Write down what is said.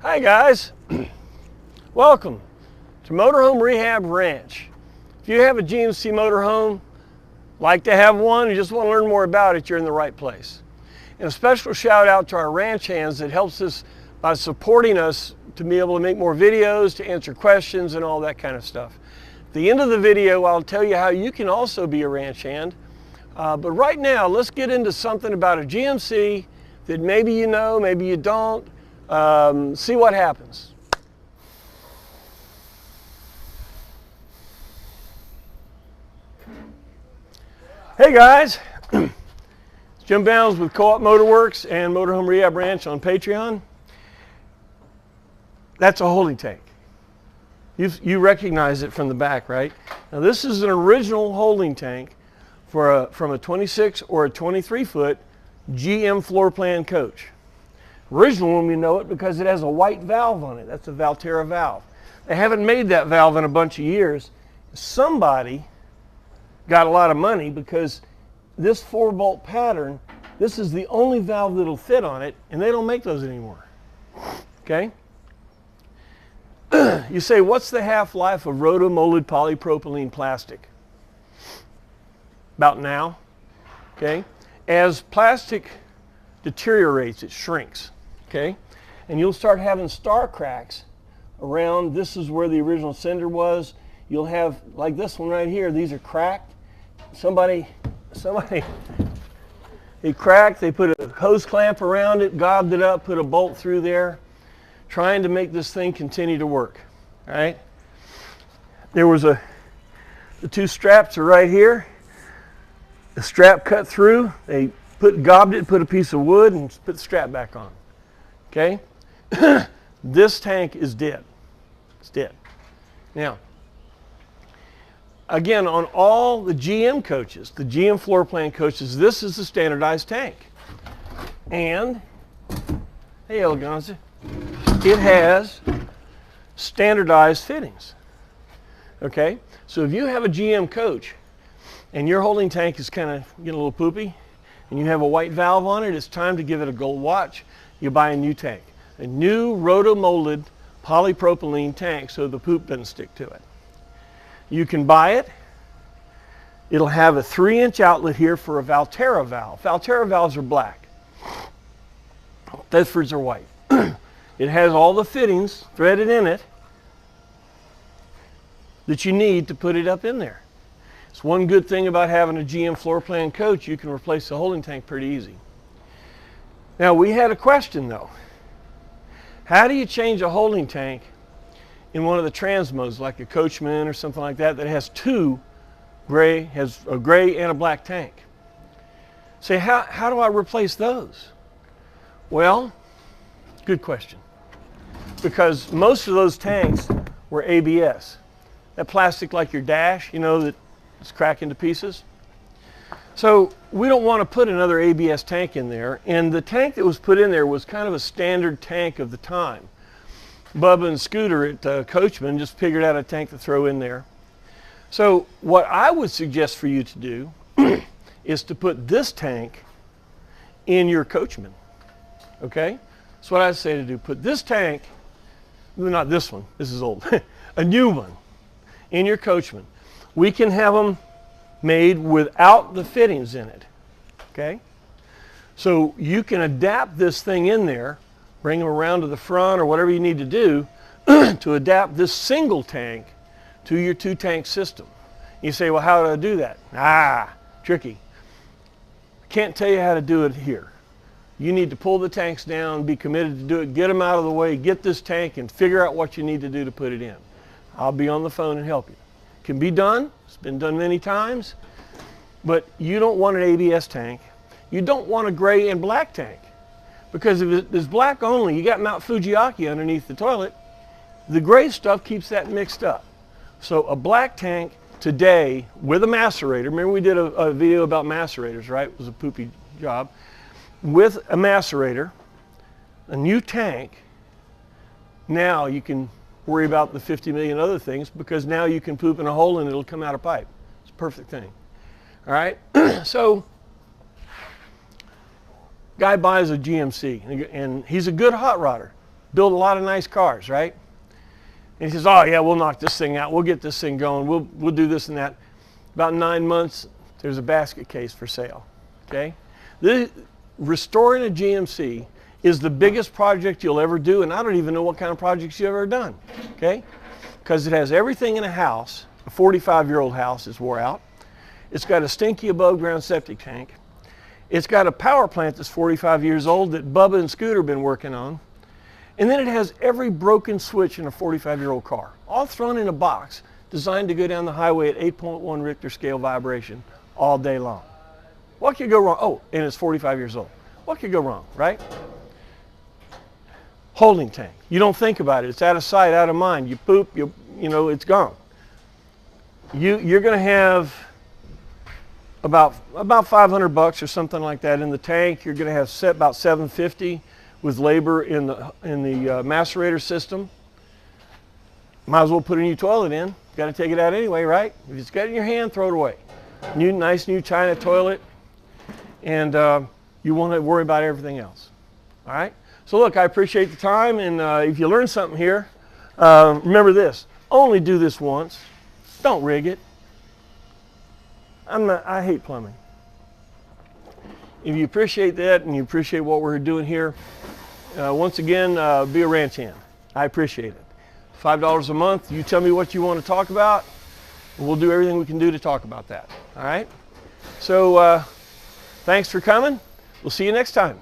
Hi guys, welcome to Motorhome Rehab Ranch. If you have a GMC motorhome, like to have one, and just want to learn more about it, you're in the right place. And a special shout out to our ranch hands that helps us by supporting us to be able to make more videos, to answer questions and all that kind of stuff. At the end of the video, I'll tell you how you can also be a ranch hand. But right now, let's get into something about a GMC that maybe you know, maybe you don't. See what happens. Hey guys, it's Jim Bounds with Co-op Motorworks and Motorhome Rehab Ranch on Patreon. That's a holding tank. You recognize it from the back, right? Now this is an original holding tank from a 26 or a 23 foot GM floor plan coach. Original one, we know it because it has a white valve on it. That's a Valterra valve. They haven't made that valve in a bunch of years. Somebody got a lot of money because this 4-bolt pattern, this is the only valve that'll fit on it, and they don't make those anymore. Okay? You say, what's the half-life of rotomolded polypropylene plastic? About now. Okay? As plastic deteriorates, it shrinks. Okay, and you'll start having star cracks around. This is where the original cinder was. You'll have, like this one right here, these are cracked. Somebody, they cracked, they put a hose clamp around it, gobbed it up, put a bolt through there, trying to make this thing continue to work. All right, there was the two straps are right here. The strap cut through, they gobbed it, put a piece of wood, and put the strap back on. Okay? This tank is dead. It's dead. Now, again, on all the GM coaches, the GM floor plan coaches, this is the standardized tank. And, hey Eleganza, it has standardized fittings. Okay? So if you have a GM coach and your holding tank is kind of getting a little poopy, and you have a white valve on it, it's time to give it a gold watch. You buy a new tank, a new rotomolded polypropylene tank so the poop doesn't stick to it. You can buy it. It'll have a 3-inch outlet here for a Valterra valve. Valterra valves are black. Thetfords are white. It has all the fittings threaded in it that you need to put it up in there. It's one good thing about having a GM floor plan coach, you can replace the holding tank pretty easy. Now we had a question though. How do you change a holding tank in one of the Transmos, like a Coachman or something like that, that has has a gray and a black tank? Say, how do I replace those? Well, good question. Because most of those tanks were ABS. That plastic like your dash, you know, that it's cracking to pieces. So we don't want to put another ABS tank in there, and the tank that was put in there was kind of a standard tank of the time. Bubba and Scooter at Coachman just figured out a tank to throw in there. So what I would suggest for you to do is to put this tank in your Coachman. Okay? That's what I say to do. Put this tank, not this one, this is old, a new one in your Coachman. We can have them made without the fittings in it, okay? So you can adapt this thing in there, bring them around to the front or whatever you need to do to adapt this single tank to your 2-tank system. You say, well, how do I do that? Tricky. I can't tell you how to do it here. You need to pull the tanks down, be committed to do it, get them out of the way, get this tank and figure out what you need to do to put it in. I'll be on the phone and help you. Can be done. It's been done many times, but you don't want an ABS tank. You don't want a gray and black tank, because if it is black only, you got Mount Fujiaki underneath the toilet. The gray stuff keeps that mixed up. So a black tank today with a macerator. Remember we did a video about macerators, right? It was a poopy job. With a macerator, a new tank. Now you can worry about the 50 million other things, because now you can poop in a hole and it'll come out a pipe. It's a perfect thing. All right? So guy buys a GMC and he's a good hot rodder. build a lot of nice cars, right? And he says, oh yeah, we'll knock this thing out. We'll get this thing going. We'll do this and that. About 9 months, there's a basket case for sale, okay? Restoring a GMC is the biggest project you'll ever do, and I don't even know what kind of projects you've ever done, okay? Because it has everything in a house. A 45-year-old house is wore out. It's got a stinky above-ground septic tank. It's got a power plant that's 45 years old that Bubba and Scooter have been working on. And then it has every broken switch in a 45-year-old car, all thrown in a box, designed to go down the highway at 8.1 Richter scale vibration all day long. What could go wrong? Oh, and it's 45 years old. What could go wrong, right? Holding tank. You don't think about it. It's out of sight, out of mind. You poop, you know, it's gone. You're going to have about $500 or something like that in the tank. You're going to have about $750 with labor in the macerator system. Might as well put a new toilet in. Got to take it out anyway, right? If it's got it in your hand, throw it away. Nice new China toilet, and you won't worry about everything else. All right? So look, I appreciate the time, and if you learned something here, remember this: only do this once. Don't rig it. I hate plumbing. If you appreciate that and you appreciate what we're doing here, once again, be a ranch hand. I appreciate it. $5 a month. You tell me what you want to talk about, and we'll do everything we can do to talk about that. All right? So thanks for coming. We'll see you next time.